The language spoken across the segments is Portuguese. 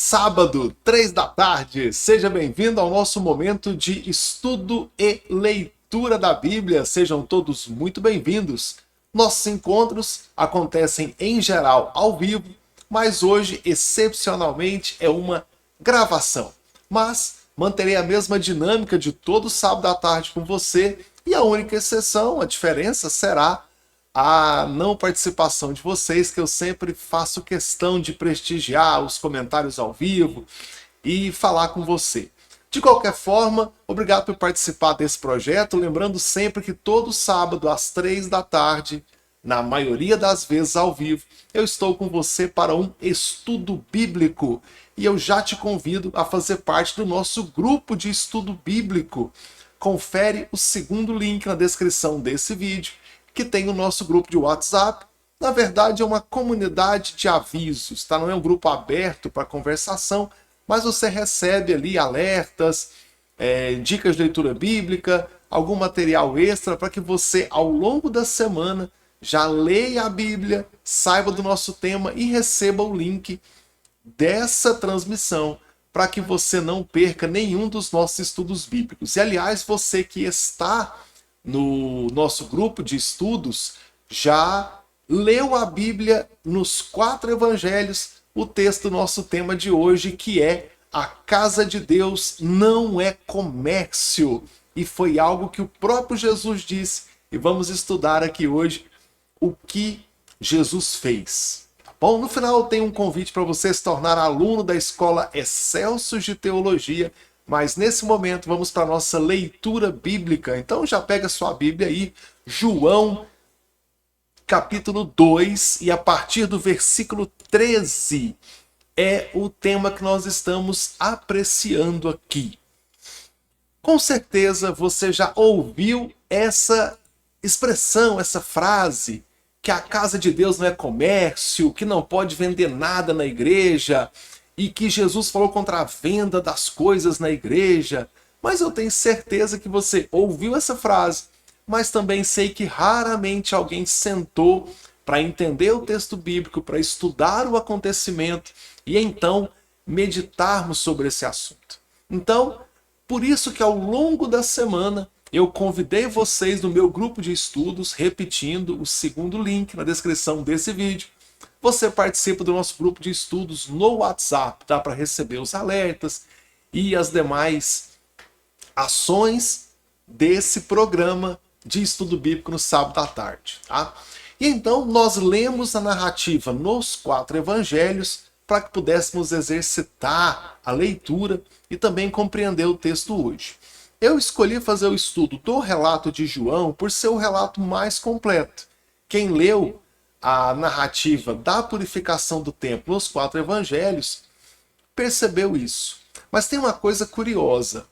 Sábado, 3 da tarde. Seja bem-vindo ao nosso momento de estudo e leitura da Bíblia. Sejam todos muito bem-vindos. Nossos encontros acontecem em geral ao vivo, mas hoje, excepcionalmente, é uma gravação. Mas manterei a mesma dinâmica de todo sábado à tarde com você, e a única exceção, a diferença, será a não participação de vocês, que eu sempre faço questão de prestigiar os comentários ao vivo e falar com você. De qualquer forma, obrigado por participar desse projeto, lembrando sempre que todo sábado às 3 da tarde, na maioria das vezes ao vivo, eu estou com você para um estudo bíblico. E eu já te convido a fazer parte do nosso grupo de estudo bíblico. Confere o segundo link na descrição desse vídeo, que tem o nosso grupo de WhatsApp. Na verdade, é uma comunidade de avisos, tá? Não é um grupo aberto para conversação, mas você recebe ali alertas, dicas de leitura bíblica, algum material extra para que você, ao longo da semana, já leia a Bíblia, saiba do nosso tema e receba o link dessa transmissão para que você não perca nenhum dos nossos estudos bíblicos. E, aliás, você que está no nosso grupo de estudos, já leu a Bíblia nos 4 evangelhos, o texto do nosso tema de hoje, que é a casa de Deus não é comércio. E foi algo que o próprio Jesus disse. E vamos estudar aqui hoje o que Jesus fez. Tá bom? No final tem um convite para você se tornar aluno da Escola Excelsius de Teologia. Mas nesse momento vamos para a nossa leitura bíblica. Então já pega sua Bíblia aí, João, capítulo 2, e a partir do versículo 13 é o tema que nós estamos apreciando aqui. Com certeza você já ouviu essa expressão, essa frase, que a casa de Deus não é comércio, que não pode vender nada na igreja, e que Jesus falou contra a venda das coisas na igreja. Mas eu tenho certeza que você ouviu essa frase, mas também sei que raramente alguém sentou para entender o texto bíblico, para estudar o acontecimento e então meditarmos sobre esse assunto. Então, por isso que ao longo da semana eu convidei vocês no meu grupo de estudos, repetindo o segundo link na descrição desse vídeo. Você participa do nosso grupo de estudos no WhatsApp, dá para receber os alertas e as demais ações desse programa de estudo bíblico no sábado à tarde. Tá? E então nós lemos a narrativa nos 4 evangelhos para que pudéssemos exercitar a leitura e também compreender o texto hoje. Eu escolhi fazer o estudo do relato de João por ser o relato mais completo. Quem leu a narrativa da purificação do templo nos 4 evangelhos percebeu isso. Mas tem uma coisa curiosa.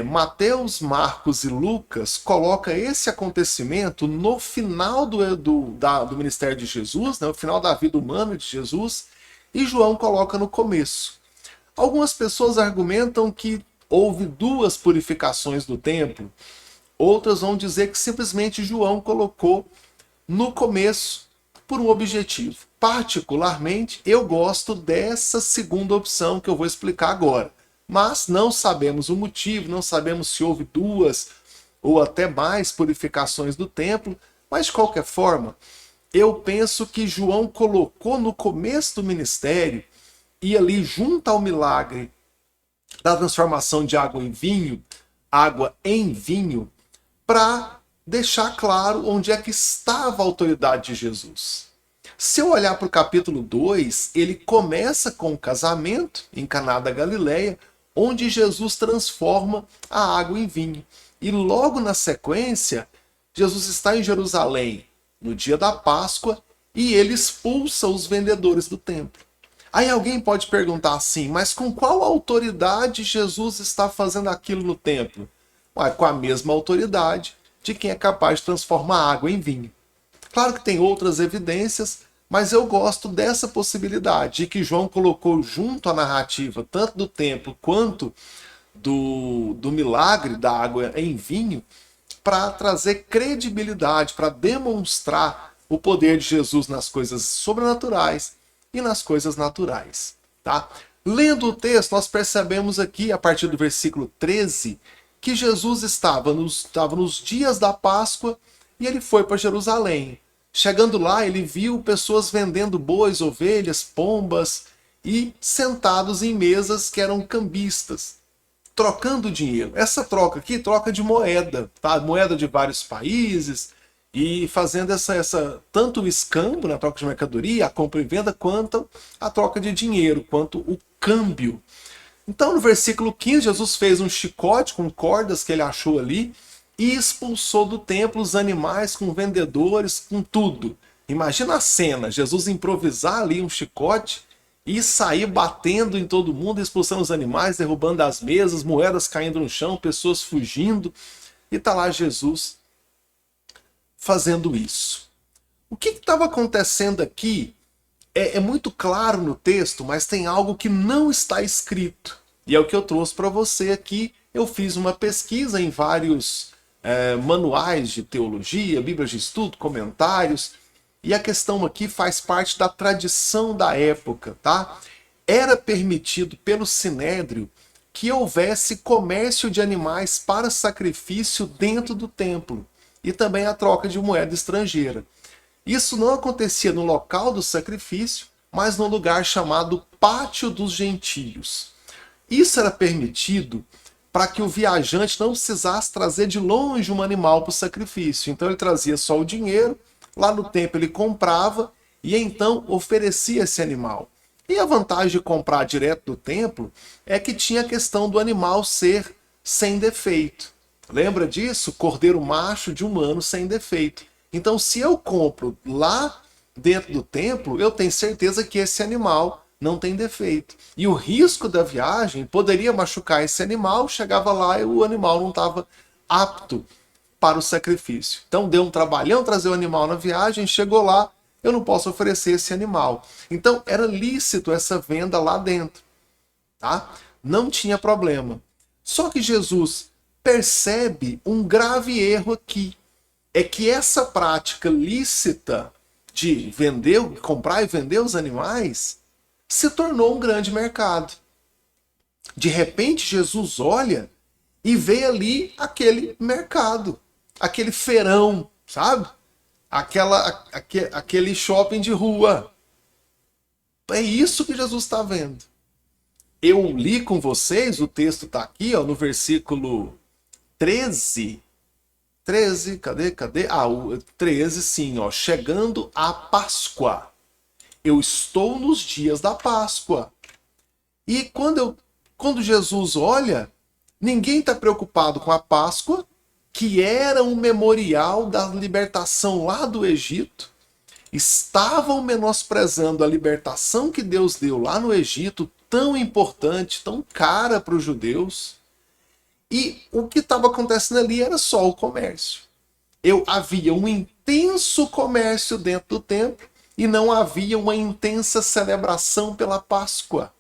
Mateus, Marcos e Lucas colocam esse acontecimento no final do ministério de Jesus, né, no final da vida humana de Jesus, e João coloca no começo. Algumas pessoas argumentam que houve 2 purificações do templo, outras vão dizer que simplesmente João colocou no começo por um objetivo. Particularmente, eu gosto dessa segunda opção que eu vou explicar agora. Mas não sabemos o motivo, não sabemos se houve 2 ou até mais purificações do templo, mas de qualquer forma, eu penso que João colocou no começo do ministério e ali junto ao milagre da transformação de água em vinho, para deixar claro onde é que estava a autoridade de Jesus. Se eu olhar para o capítulo 2, ele começa com o casamento em Caná da Galileia, onde Jesus transforma a água em vinho. E logo na sequência, Jesus está em Jerusalém, no dia da Páscoa, e ele expulsa os vendedores do templo. Aí alguém pode perguntar assim, mas com qual autoridade Jesus está fazendo aquilo no templo? Com a mesma autoridade de quem é capaz de transformar água em vinho. Claro que tem outras evidências, mas eu gosto dessa possibilidade, de que João colocou junto à narrativa, tanto do templo quanto do milagre da água em vinho, para trazer credibilidade, para demonstrar o poder de Jesus nas coisas sobrenaturais e nas coisas naturais. tá? Lendo o texto, nós percebemos aqui, a partir do versículo 13, que Jesus estava nos dias da Páscoa e ele foi para Jerusalém. Chegando lá, ele viu pessoas vendendo bois, ovelhas, pombas e sentados em mesas que eram cambistas, trocando dinheiro. Essa troca aqui, troca de moeda, tá? Moeda de vários países, e fazendo tanto o escambo, na troca de mercadoria, a compra e venda, quanto a troca de dinheiro, quanto o câmbio. Então, no versículo 15, Jesus fez um chicote com cordas que ele achou ali e expulsou do templo os animais com vendedores, com tudo. Imagina a cena, Jesus improvisar ali um chicote e sair batendo em todo mundo, expulsando os animais, derrubando as mesas, moedas caindo no chão, pessoas fugindo. E tá lá Jesus fazendo isso. O que estava acontecendo aqui é muito claro no texto, mas tem algo que não está escrito. E é o que eu trouxe para você aqui. Eu fiz uma pesquisa em vários manuais de teologia, bíblias de estudo, comentários. E a questão aqui faz parte da tradição da época, tá? Era permitido pelo Sinédrio que houvesse comércio de animais para sacrifício dentro do templo e também a troca de moeda estrangeira. Isso não acontecia no local do sacrifício, mas no lugar chamado Pátio dos Gentios. Isso era permitido para que o viajante não precisasse trazer de longe um animal para o sacrifício. Então ele trazia só o dinheiro, lá no templo ele comprava e então oferecia esse animal. E a vantagem de comprar direto do templo é que tinha a questão do animal ser sem defeito. Lembra disso? Cordeiro macho de 1 ano sem defeito. Então, se eu compro lá dentro do templo, eu tenho certeza que esse animal não tem defeito. E o risco da viagem poderia machucar esse animal, chegava lá e o animal não estava apto para o sacrifício. Então, deu um trabalhão trazer o animal na viagem, chegou lá, eu não posso oferecer esse animal. Então, era lícito essa venda lá dentro, tá? Não tinha problema. Só que Jesus percebe um grave erro aqui. É que essa prática lícita de vender, comprar e vender os animais se tornou um grande mercado. De repente, Jesus olha e vê ali aquele mercado, aquele feirão, sabe? Aquele shopping de rua. É isso que Jesus está vendo. Eu li com vocês, o texto está aqui, ó, no versículo 13. 13, cadê? O 13, sim, ó. Chegando a Páscoa. Eu estou nos dias da Páscoa. E quando Jesus olha, ninguém está preocupado com a Páscoa, que era um memorial da libertação lá do Egito. Estavam menosprezando a libertação que Deus deu lá no Egito, tão importante, tão cara para os judeus. E o que estava acontecendo ali era só o comércio. Havia um intenso comércio dentro do templo e não havia uma intensa celebração pela Páscoa.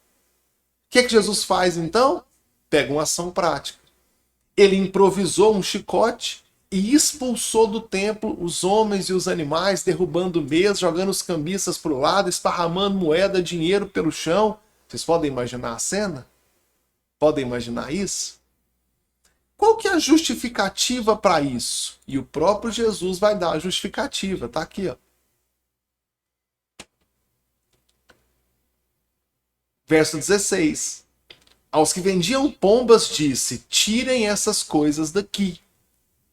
O que Jesus faz então? Pega uma ação prática. Ele improvisou um chicote e expulsou do templo os homens e os animais, derrubando mesas, jogando os cambistas para o lado, esparramando moeda, dinheiro pelo chão. Vocês podem imaginar a cena? Podem imaginar isso? Qual que é a justificativa para isso? E o próprio Jesus vai dar a justificativa, tá aqui, ó. Verso 16. Aos que vendiam pombas disse: tirem essas coisas daqui.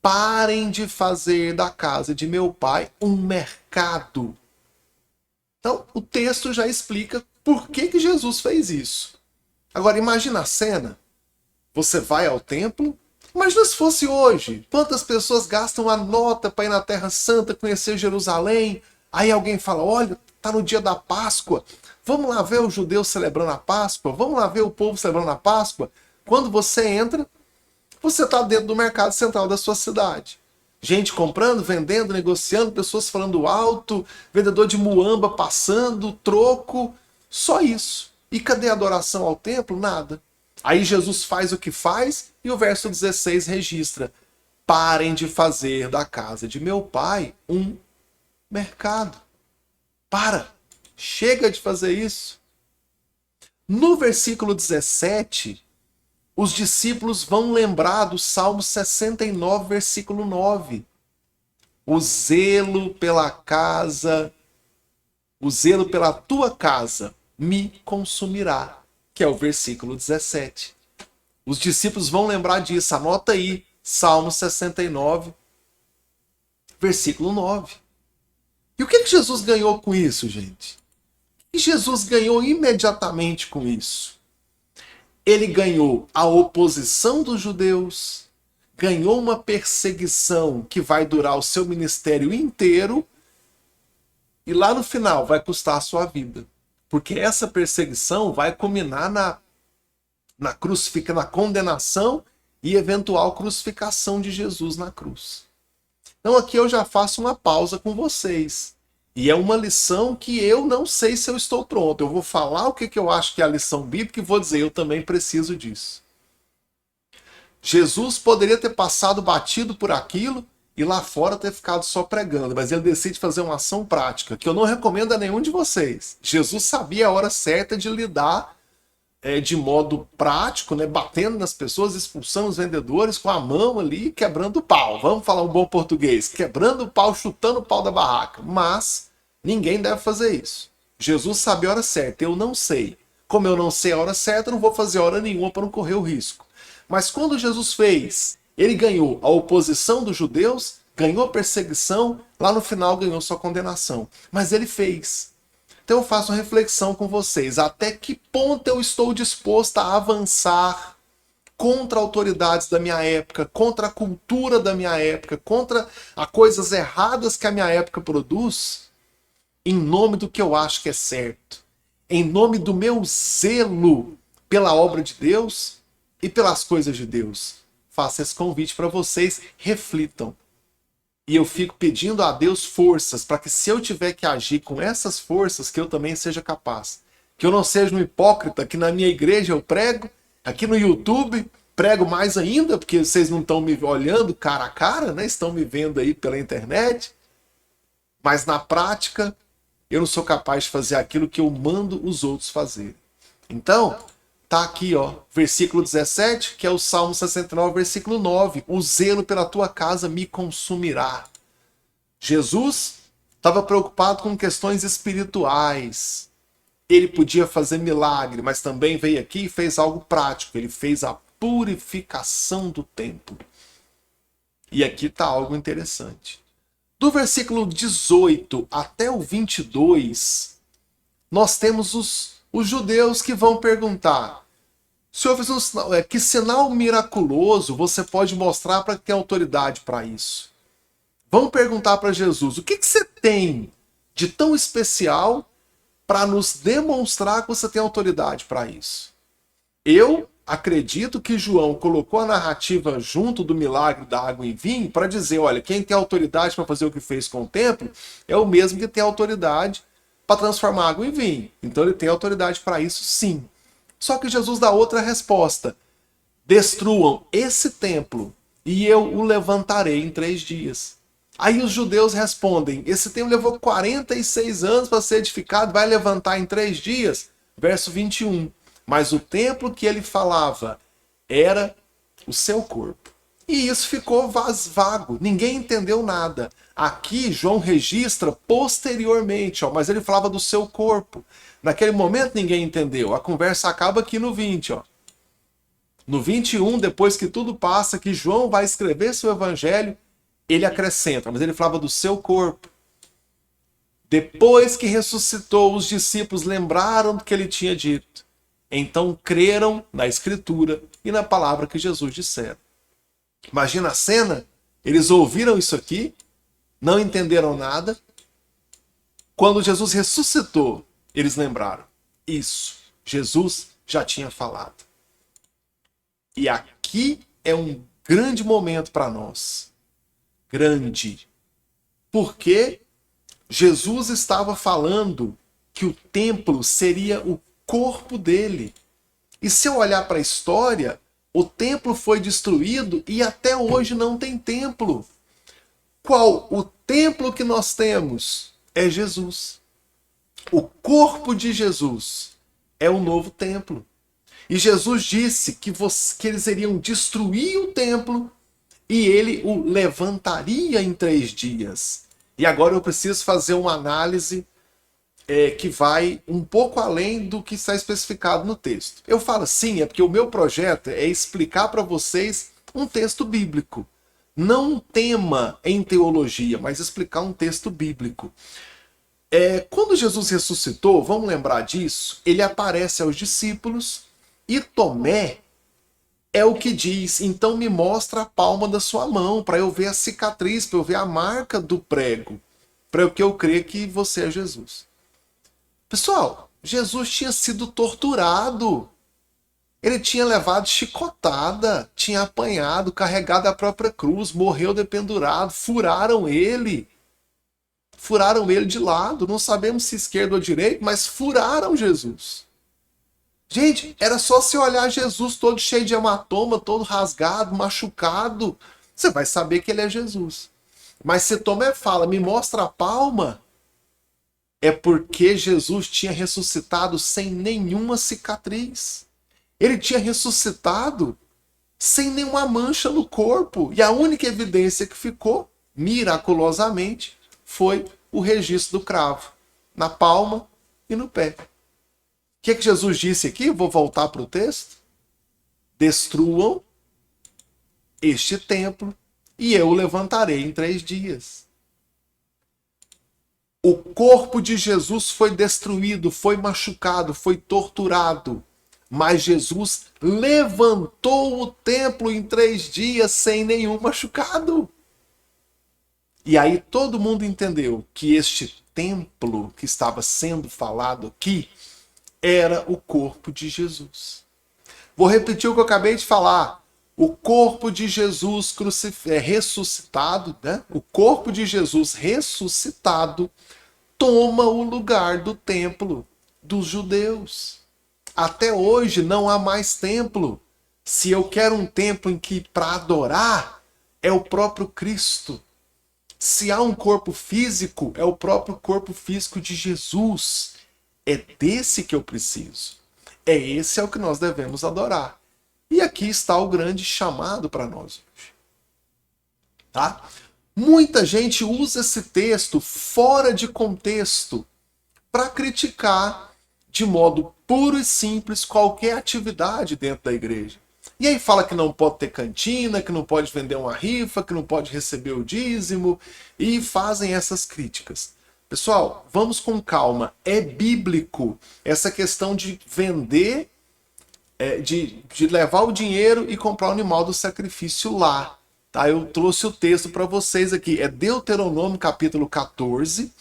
Parem de fazer da casa de meu pai um mercado. Então, o texto já explica por que Jesus fez isso. Agora, imagina a cena. Você vai ao templo. Imagina se fosse hoje. Quantas pessoas gastam a nota para ir na Terra Santa, conhecer Jerusalém. Aí alguém fala, olha, tá no dia da Páscoa. Vamos lá ver os judeus celebrando a Páscoa. Vamos lá ver o povo celebrando a Páscoa. Quando você entra, você está dentro do mercado central da sua cidade. Gente comprando, vendendo, negociando, pessoas falando alto, vendedor de muamba passando, troco. Só isso. E cadê a adoração ao templo? Nada. Aí Jesus faz o que faz e o verso 16 registra: parem de fazer da casa de meu pai um mercado. Chega de fazer isso. No versículo 17, os discípulos vão lembrar do Salmo 69, versículo 9. O zelo pela casa, o zelo pela tua casa me consumirá, que é o versículo 17. Os discípulos vão lembrar disso, anota aí, Salmo 69, versículo 9. E o que Jesus ganhou com isso, gente? E Jesus ganhou imediatamente com isso. Ele ganhou a oposição dos judeus, ganhou uma perseguição que vai durar o seu ministério inteiro e lá no final vai custar a sua vida. Porque essa perseguição vai culminar na condenação e eventual crucificação de Jesus na cruz. Então aqui eu já faço uma pausa com vocês. E é uma lição que eu não sei se eu estou pronto. Eu vou falar o que eu acho que é a lição bíblica e vou dizer, eu também preciso disso. Jesus poderia ter passado batido por aquilo e lá fora ter ficado só pregando, mas ele decide fazer uma ação prática, que eu não recomendo a nenhum de vocês. Jesus sabia a hora certa de lidar de modo prático, né, batendo nas pessoas, expulsando os vendedores com a mão ali, quebrando o pau. Vamos falar um bom português, quebrando o pau, chutando o pau da barraca. Mas ninguém deve fazer isso. Jesus sabe a hora certa, eu não sei. Como eu não sei a hora certa, eu não vou fazer hora nenhuma para não correr o risco. Mas quando Jesus fez, ele ganhou a oposição dos judeus, ganhou a perseguição, lá no final ganhou sua condenação. Mas ele fez. Então eu faço uma reflexão com vocês. Até que ponto eu estou disposto a avançar contra autoridades da minha época, contra a cultura da minha época, contra as coisas erradas que a minha época produz, em nome do que eu acho que é certo, em nome do meu zelo pela obra de Deus e pelas coisas de Deus. Faço esse convite para vocês, reflitam. E eu fico pedindo a Deus forças para que, se eu tiver que agir com essas forças, que eu também seja capaz. Que eu não seja um hipócrita, que na minha igreja eu prego, aqui no YouTube prego mais ainda, porque vocês não estão me olhando cara a cara, né? Estão me vendo aí pela internet. Mas na prática, eu não sou capaz de fazer aquilo que eu mando os outros fazer. Então, tá aqui, ó, versículo 17, que é o Salmo 69, versículo 9. O zelo pela tua casa me consumirá. Jesus estava preocupado com questões espirituais. Ele podia fazer milagre, mas também veio aqui e fez algo prático. Ele fez a purificação do templo. E aqui está algo interessante. Do versículo 18 até o 22, nós temos os judeus que vão perguntar: Senhor, fez um sinal, que sinal miraculoso você pode mostrar para que tem autoridade para isso? Vão perguntar para Jesus: o que você tem de tão especial para nos demonstrar que você tem autoridade para isso? Eu acredito que João colocou a narrativa junto do milagre da água em vinho para dizer: olha, quem tem autoridade para fazer o que fez com o templo é o mesmo que tem autoridade para transformar água em vinho. Então ele tem autoridade para isso, sim. Só que Jesus dá outra resposta: destruam esse templo e eu o levantarei em 3 dias. Aí os judeus respondem: esse templo levou 46 anos para ser edificado, vai levantar em 3 dias? Verso 21. Mas o templo que ele falava era o seu corpo. E isso ficou vago, ninguém entendeu nada. Aqui João registra posteriormente, ó, mas ele falava do seu corpo. Naquele momento ninguém entendeu. A conversa acaba aqui no 20. Ó. No 21, depois que tudo passa, que João vai escrever seu evangelho, ele acrescenta, mas ele falava do seu corpo. Depois que ressuscitou, os discípulos lembraram do que ele tinha dito. Então creram na Escritura e na palavra que Jesus dissera. Imagina a cena, eles ouviram isso aqui, não entenderam nada. Quando Jesus ressuscitou, eles lembraram. Isso, Jesus já tinha falado. E aqui é um grande momento para nós. Grande. Porque Jesus estava falando que o templo seria o corpo dele. E se eu olhar para a história, o templo foi destruído e até hoje não tem templo. Qual? O templo que nós temos é Jesus. O corpo de Jesus é o novo templo. E Jesus disse que eles iriam destruir o templo e ele o levantaria em 3 dias. E agora eu preciso fazer uma análise que vai um pouco além do que está especificado no texto. Eu falo assim, é porque o meu projeto é explicar para vocês um texto bíblico. Não um tema em teologia, mas explicar um texto bíblico. Quando Jesus ressuscitou, vamos lembrar disso, ele aparece aos discípulos e Tomé é o que diz, então me mostra a palma da sua mão, para eu ver a cicatriz, para eu ver a marca do prego, para que eu creia que você é Jesus. Pessoal, Jesus tinha sido torturado. Ele tinha levado chicotada, tinha apanhado, carregado a própria cruz, morreu dependurado, furaram ele de lado, não sabemos se esquerdo ou direito, mas furaram Jesus. Gente, era só se olhar Jesus todo cheio de hematoma, todo rasgado, machucado, você vai saber que ele é Jesus. Mas se Tomé fala, me mostra a palma, é porque Jesus tinha ressuscitado sem nenhuma cicatriz. Ele tinha ressuscitado sem nenhuma mancha no corpo. E a única evidência que ficou, miraculosamente, foi o registro do cravo, na palma e no pé. O que Jesus disse aqui? Vou voltar para o texto. Destruam este templo e eu o levantarei em 3 dias. O corpo de Jesus foi destruído, foi machucado, foi torturado. Mas Jesus levantou o templo em 3 dias sem nenhum machucado. E aí todo mundo entendeu que este templo que estava sendo falado aqui era o corpo de Jesus. Vou repetir o que eu acabei de falar. O corpo de Jesus ressuscitado, né? O corpo de Jesus ressuscitado toma o lugar do templo dos judeus. Até hoje não há mais templo. Se eu quero um templo em que para adorar é o próprio Cristo. Se há um corpo físico, é o próprio corpo físico de Jesus. É desse que eu preciso. Esse é o que nós devemos adorar. E aqui está o grande chamado para nós hoje. Tá? Muita gente usa esse texto fora de contexto para criticar de modo puro e simples qualquer atividade dentro da igreja. E aí fala que não pode ter cantina, que não pode vender uma rifa, que não pode receber o dízimo, e fazem essas críticas. Pessoal, vamos com calma. É bíblico essa questão de vender, de levar o dinheiro e comprar o animal do sacrifício lá. Tá? Eu trouxe o texto para vocês aqui. É Deuteronômio capítulo 14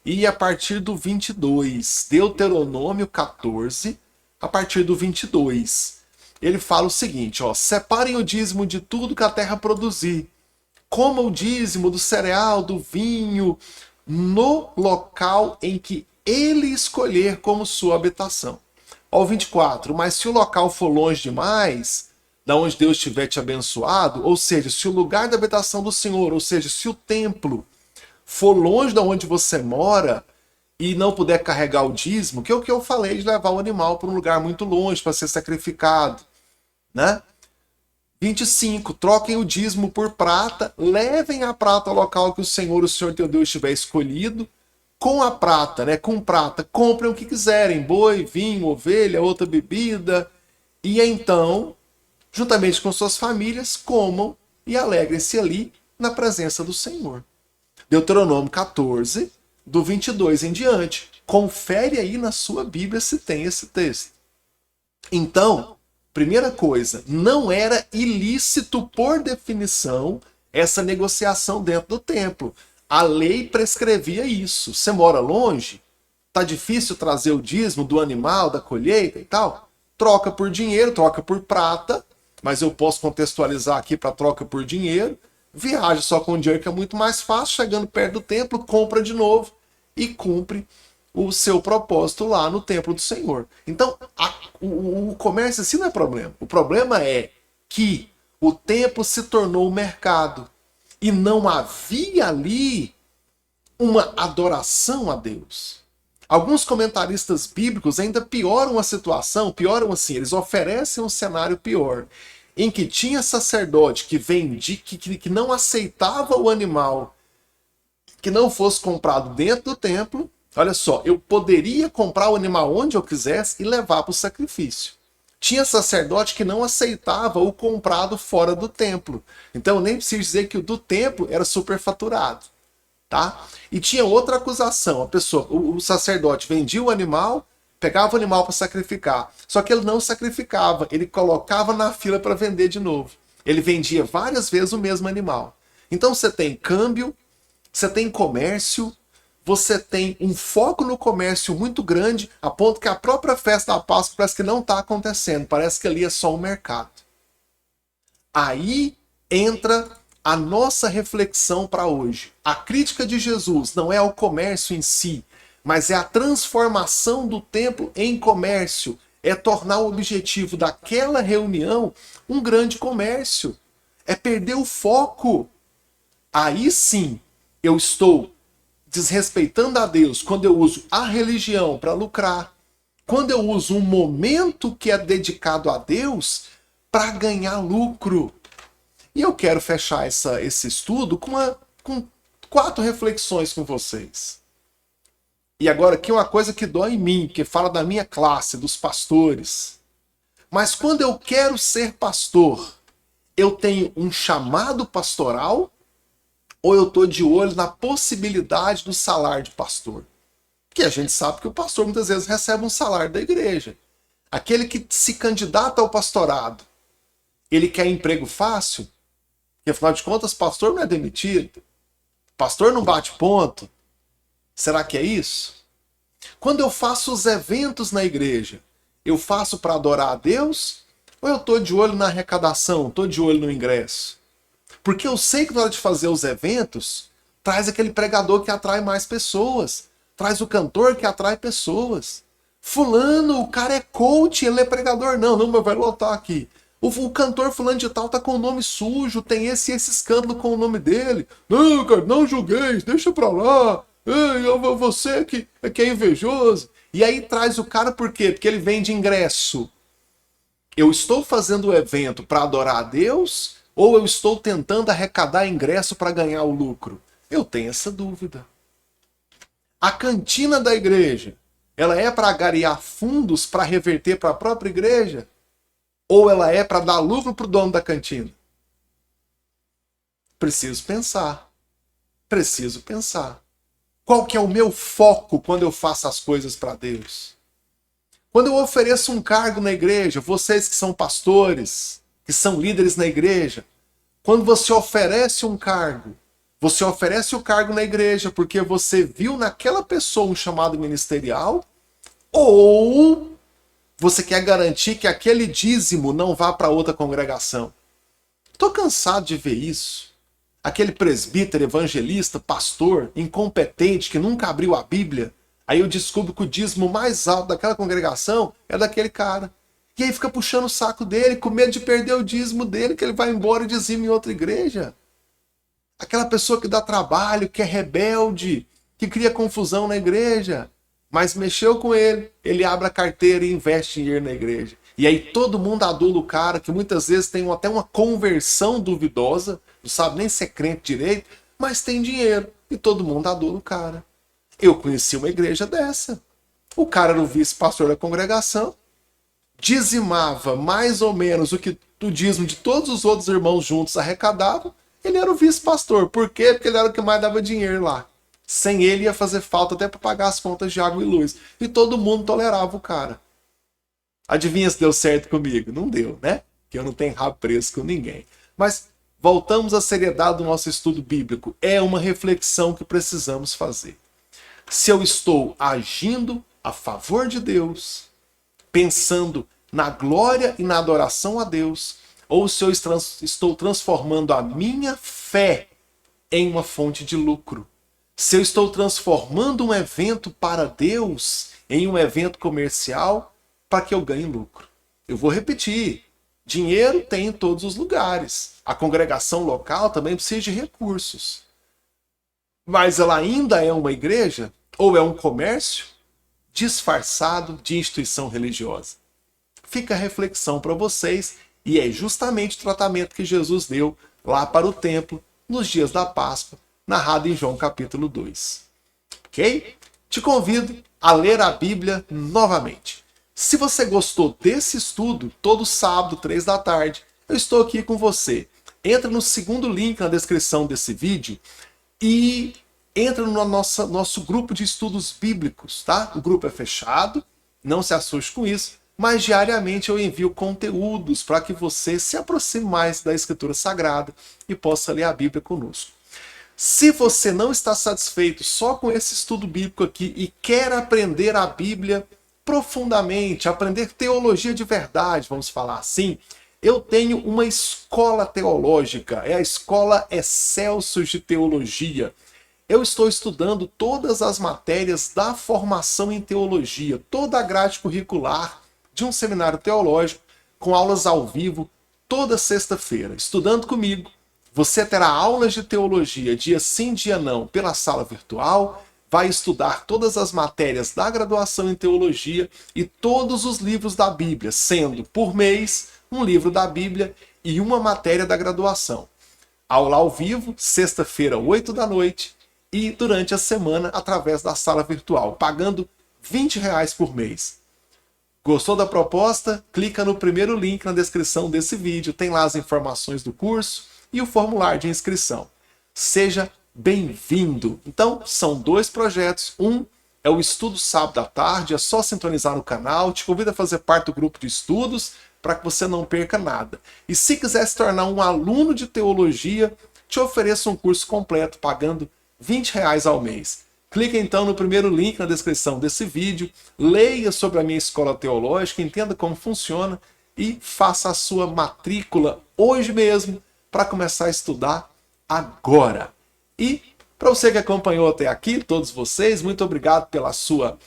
e a partir do 22. Deuteronômio 14, a partir do 22. Ele fala o seguinte, ó, separem o dízimo de tudo que a terra produzir. Coma o dízimo do cereal, do vinho, no local em que ele escolher como sua habitação. Ó, 24. Mas se o local for longe demais, da onde Deus tiver te abençoado, ou seja, se o lugar da habitação do Senhor, ou seja, se o templo for longe de onde você mora e não puder carregar o dízimo, que é o que eu falei de levar o animal para um lugar muito longe para ser sacrificado, né? 25. Troquem o dízimo por prata, levem a prata ao local que o Senhor teu Deus tiver escolhido. Com a prata, né? Com prata, comprem o que quiserem, boi, vinho, ovelha, outra bebida, e então, juntamente com suas famílias, comam e alegrem-se ali na presença do Senhor. Deuteronômio 14, do 22 em diante. Confere aí na sua Bíblia se tem esse texto. Então, primeira coisa, não era ilícito por definição essa negociação dentro do templo. A lei prescrevia isso. Você mora longe? Tá difícil trazer o dízimo do animal, da colheita e tal? Troca por dinheiro, troca por prata, mas eu posso contextualizar aqui para troca por dinheiro. Viaja só com dinheiro, que é muito mais fácil. Chegando perto do templo, compra de novo e cumpre o seu propósito lá no templo do Senhor. Então, o comércio assim não é problema. O problema é que o templo se tornou um mercado e não havia ali uma adoração a Deus. Alguns comentaristas bíblicos ainda pioram a situação, pioram assim, eles oferecem um cenário pior, em que tinha sacerdote que vendia, que não aceitava o animal que não fosse comprado dentro do templo. Olha só, eu poderia comprar o animal onde eu quisesse e levar para o sacrifício. Tinha sacerdote que não aceitava o comprado fora do templo. Então eu nem preciso dizer que o do templo era superfaturado. Tá? E tinha outra acusação. A pessoa, o sacerdote vendia o animal, pegava o animal para sacrificar. Só que ele não sacrificava, ele colocava na fila para vender de novo. Ele vendia várias vezes o mesmo animal. Então você tem câmbio, você tem comércio, você tem um foco no comércio muito grande, a ponto que a própria festa da Páscoa parece que não está acontecendo, parece que ali é só um mercado. Aí entra a nossa reflexão para hoje. A crítica de Jesus não é ao comércio em si, mas é a transformação do templo em comércio, é tornar o objetivo daquela reunião um grande comércio, é perder o foco. Aí sim, eu estou desrespeitando a Deus quando eu uso a religião para lucrar, quando eu uso um momento que é dedicado a Deus para ganhar lucro. E eu quero fechar esse estudo com 4 reflexões com vocês. E agora aqui uma coisa que dói em mim, porque fala da minha classe, dos pastores. Mas quando eu quero ser pastor, eu tenho um chamado pastoral ou eu estou de olho na possibilidade do salário de pastor? Porque a gente sabe que o pastor muitas vezes recebe um salário da igreja. Aquele que se candidata ao pastorado, ele quer emprego fácil? Porque afinal de contas, pastor não é demitido. Pastor não bate ponto. Será que é isso? Quando eu faço os eventos na igreja, eu faço para adorar a Deus? Ou eu estou de olho na arrecadação, estou de olho no ingresso? Porque eu sei que na hora de fazer os eventos, traz aquele pregador que atrai mais pessoas. Traz o cantor que atrai pessoas. Fulano, o cara é coach, ele é pregador. Não, mas vai lotar aqui. O cantor fulano de tal tá com o nome sujo, tem esse escândalo com o nome dele. Não, cara, não julgueis, deixa pra lá. Ei, você que é invejoso. E aí traz o cara por quê? Porque ele vende ingresso. Eu estou fazendo o evento para adorar a Deus ou eu estou tentando arrecadar ingresso para ganhar o lucro? Eu tenho essa dúvida. A cantina da igreja, ela é para angariar fundos para reverter para a própria igreja? Ou ela é para dar lucro para o dono da cantina? Preciso pensar. Preciso pensar. Qual que é o meu foco quando eu faço as coisas para Deus? Quando eu ofereço um cargo na igreja, vocês que são pastores, que são líderes na igreja, quando você oferece um cargo, você oferece o cargo na igreja porque você viu naquela pessoa um chamado ministerial, ou você quer garantir que aquele dízimo não vá para outra congregação? Estou cansado de ver isso. Aquele presbítero, evangelista, pastor, incompetente, que nunca abriu a Bíblia, aí eu descubro que o dízimo mais alto daquela congregação é daquele cara. E aí fica puxando o saco dele, com medo de perder o dízimo dele, que ele vai embora e dizima em outra igreja. Aquela pessoa que dá trabalho, que é rebelde, que cria confusão na igreja, mas mexeu com ele, ele abre a carteira e investe dinheiro na igreja. E aí todo mundo adula o cara, que muitas vezes tem até uma conversão duvidosa, não sabe nem se é crente direito, mas tem dinheiro, e todo mundo adula o cara. Eu conheci uma igreja dessa. O cara era o vice-pastor da congregação, dizimava mais ou menos o que o dízimo de todos os outros irmãos juntos arrecadavam. Ele era o vice-pastor. Por quê? Porque ele era o que mais dava dinheiro lá. Sem ele ia fazer falta até para pagar as contas de água e luz. E todo mundo tolerava o cara. Adivinha se deu certo comigo? Não deu, né? Porque eu não tenho rabo preso com ninguém. Mas voltamos à seriedade do nosso estudo bíblico. É uma reflexão que precisamos fazer. Se eu estou agindo a favor de Deus, pensando na glória e na adoração a Deus, ou se eu estou transformando a minha fé em uma fonte de lucro. Se eu estou transformando um evento para Deus em um evento comercial para que eu ganhe lucro. Eu vou repetir, dinheiro tem em todos os lugares. A congregação local também precisa de recursos. Mas ela ainda é uma igreja? Ou é um comércio? disfarçado de instituição religiosa. Fica a reflexão para vocês, e é justamente o tratamento que Jesus deu lá para o templo nos dias da Páscoa, narrado em João capítulo 2. Ok? Te convido a ler a Bíblia novamente. Se você gostou desse estudo, todo sábado, 3 da tarde, eu estou aqui com você. Entra no segundo link na descrição desse vídeo e entra no nosso grupo de estudos bíblicos, tá? O grupo é fechado, não se assuste com isso, mas diariamente eu envio conteúdos para que você se aproxime mais da Escritura Sagrada e possa ler a Bíblia conosco. Se você não está satisfeito só com esse estudo bíblico aqui e quer aprender a Bíblia profundamente, aprender teologia de verdade, vamos falar assim, eu tenho uma escola teológica, é a Escola Excelsius de Teologia. Eu estou estudando todas as matérias da formação em teologia, toda a grade curricular de um seminário teológico, com aulas ao vivo, toda sexta-feira. Estudando comigo, você terá aulas de teologia dia sim, dia não, pela sala virtual, vai estudar todas as matérias da graduação em teologia e todos os livros da Bíblia, sendo por mês um livro da Bíblia e uma matéria da graduação. Aula ao vivo, sexta-feira, 8 da noite, e durante a semana através da sala virtual, pagando R$ 20 por mês. Gostou da proposta? Clica no primeiro link na descrição desse vídeo, tem lá as informações do curso e o formulário de inscrição. Seja bem-vindo! Então, são 2 projetos. Um é o estudo sábado à tarde, é só sintonizar no canal, te convido a fazer parte do grupo de estudos para que você não perca nada. E se quiser se tornar um aluno de teologia, te ofereço um curso completo pagando R$ 20 ao mês. Clique então no primeiro link na descrição desse vídeo, leia sobre a minha escola teológica, entenda como funciona e faça a sua matrícula hoje mesmo para começar a estudar agora. E para você que acompanhou até aqui, todos vocês, muito obrigado pela sua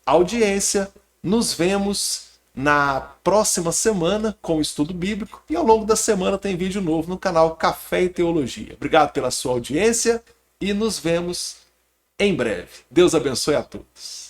audiência. Nos vemos na próxima semana com o estudo bíblico e ao longo da semana tem vídeo novo no canal Café e Teologia. Obrigado pela sua audiência e nos vemos em breve. Deus abençoe a todos.